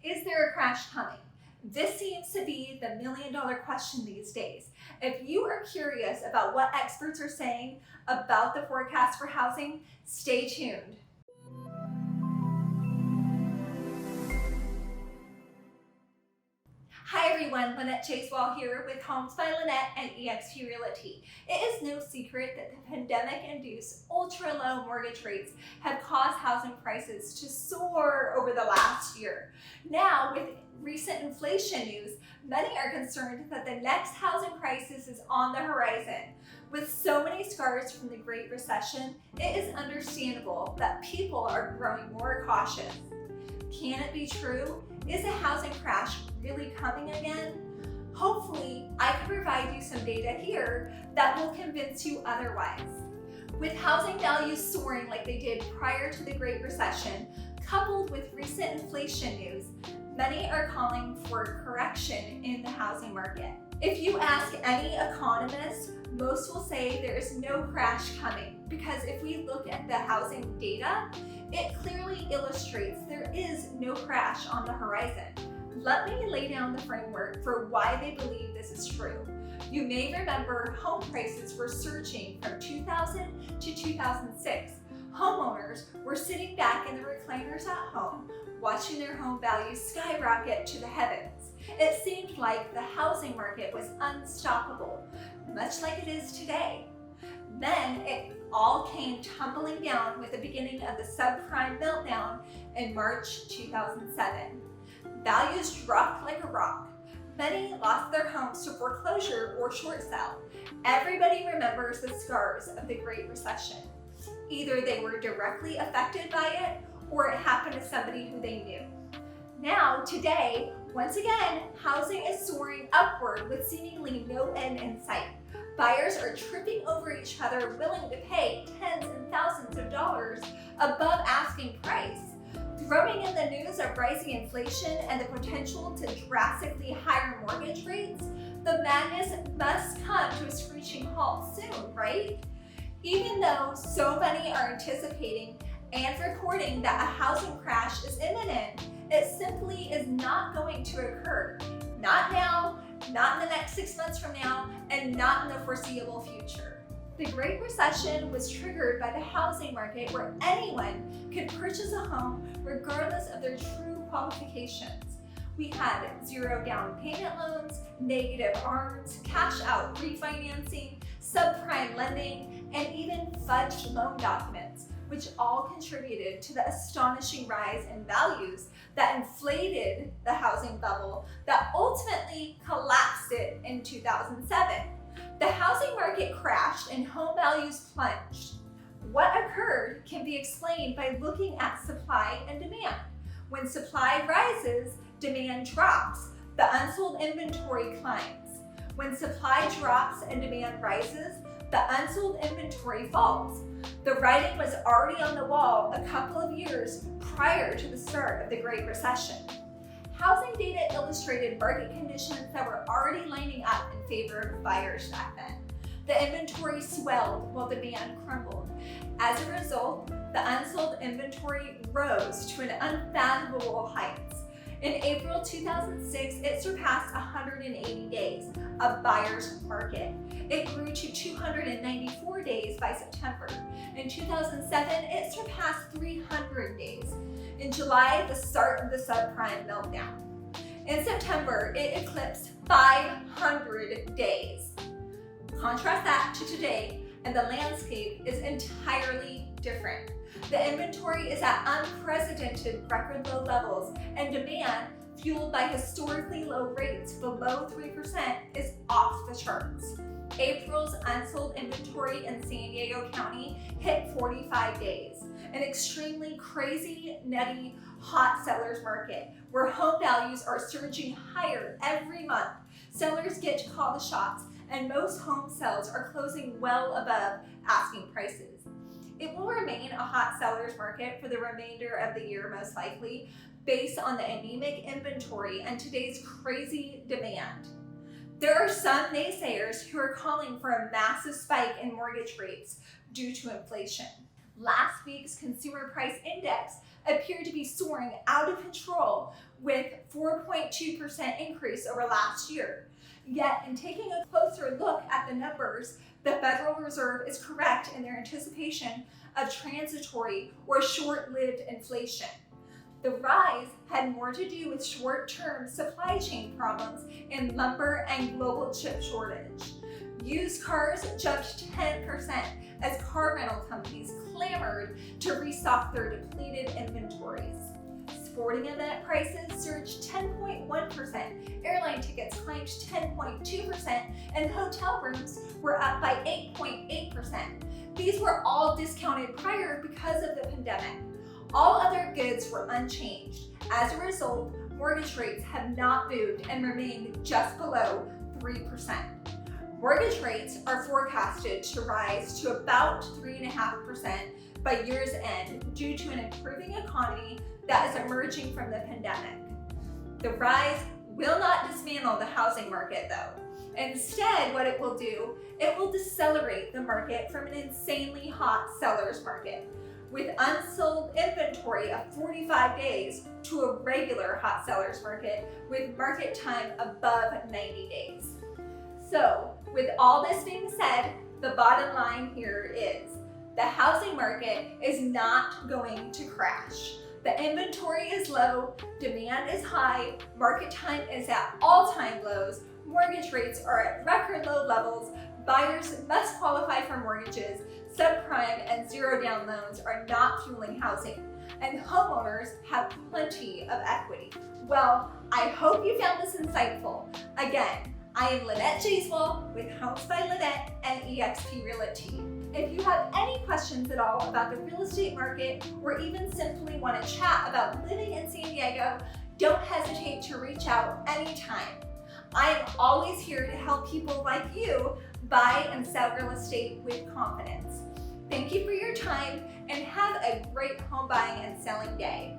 Is there a crash coming? This seems to be the million-dollar question these days. If you are curious about what experts are saying about the forecast for housing, stay tuned. Hi everyone, Lynnette Jaiswal here with Homes by Lynnette and eXp Realty. It is no secret that the pandemic-induced ultra-low mortgage rates have caused housing prices to soar over the last year. Now, with recent inflation news, many are concerned that the next housing crisis is on the horizon. With so many scars from the Great Recession, it is understandable that people are growing more cautious. Can it be true? Is a housing crash really coming again? Hopefully, I can provide you some data here that will convince you otherwise. With housing values soaring like they did prior to the Great Recession, coupled with recent inflation news, many are calling for a correction in the housing market. If you ask any economist, most will say there is no crash coming, because if we look at the housing data, it clearly illustrates there is no crash on the horizon. Let me lay down the framework for why they believe this is true. You may remember home prices were surging from 2000 to 2006. Homeowners were sitting back in the recliners at home, watching their home values skyrocket to the heavens. It seemed like the housing market was unstoppable, much like it is today. Then it all came tumbling down with the beginning of the subprime meltdown in March 2007. Values dropped like a rock. Many lost their homes to foreclosure or short sale. Everybody remembers the scars of the Great Recession. Either they were directly affected by it or it happened to somebody who they knew. Now, today, once again, housing is soaring upward with seemingly no end in sight. Buyers are tripping over each other, willing to pay tens and thousands of dollars above asking price. Throwing in the news of rising inflation and the potential to drastically higher mortgage rates, the madness must come to a screeching halt soon, right? Even though so many are anticipating and reporting that a housing crash is imminent, it simply is not going to occur. Not now, not in the next 6 months from now, and not in the foreseeable future. The Great Recession was triggered by the housing market where anyone could purchase a home regardless of their true qualifications. We had zero down payment loans, negative ARMs, cash out refinancing, subprime lending, and even fudged loan documents, which all contributed to the astonishing rise in values that inflated the housing bubble that ultimately collapsed it in 2007. The housing market crashed and home values plunged. What occurred can be explained by looking at supply and demand. When supply rises, demand drops. The unsold inventory climbs. When supply drops and demand rises, the unsold inventory falls. The writing was already on the wall a couple of years prior to the start of the Great Recession. Housing data illustrated market conditions that were already lining up in favor of buyers back then. The inventory swelled while demand crumbled. As a result, the unsold inventory rose to an unfathomable heights. In April 2006, it surpassed 180 days, a buyer's market. It grew to 294 days by September. In 2007, it surpassed 300 days. In July, the start of the subprime meltdown. In September, it eclipsed 500 days. Contrast that to today, and the landscape is entirely different. The inventory is at unprecedented record low levels, and demand, fueled by historically low rates below 3%, is off the charts. April's unsold inventory in San Diego County hit 45 days, an extremely crazy, nutty, hot seller's market where home values are surging higher every month. Sellers get to call the shots, and most home sales are closing well above asking prices. It will remain a hot seller's market for the remainder of the year, most likely, based on the anemic inventory and today's crazy demand. There are some naysayers who are calling for a massive spike in mortgage rates due to inflation. Last week's consumer price index appeared to be soaring out of control, with 4.2% increase over last year. Yet, in taking a closer look at the numbers, the Federal Reserve is correct in their anticipation of transitory or short-lived inflation. The rise had more to do with short-term supply chain problems in lumber and global chip shortage. Used cars jumped 10% as car rental companies clamored to restock their depleted inventories. Sporting event prices surged 10.1%, airline tickets climbed 10.2%, and hotel rooms were up by 8.8%. These were all discounted prior because of the pandemic. All other goods were unchanged. As a result, mortgage rates have not moved and remain just below 3%. Mortgage rates are forecasted to rise to about 3.5% by year's end due to an improving economy that is emerging from the pandemic. The rise will not dismantle the housing market though. Instead, what it will do, it will decelerate the market from an insanely hot seller's market, with unsold inventory of 45 days to a regular hot seller's market with market time above 90 days. So, with all this being said, the bottom line here is the housing market is not going to crash. The inventory is low, demand is high, market time is at all-time lows, mortgage rates are at record low levels, buyers must qualify for mortgages, subprime and zero-down loans are not fueling housing, and homeowners have plenty of equity. Well, I hope you found this insightful. Again, I am Lynnette Jaiswal with Homes by Lynnette and eXp Realty. If you have any questions at all about the real estate market or even simply want to chat about living in San Diego, don't hesitate to reach out anytime. I am always here to help people like you buy and sell real estate with confidence. Thank you for your time and have a great home buying and selling day.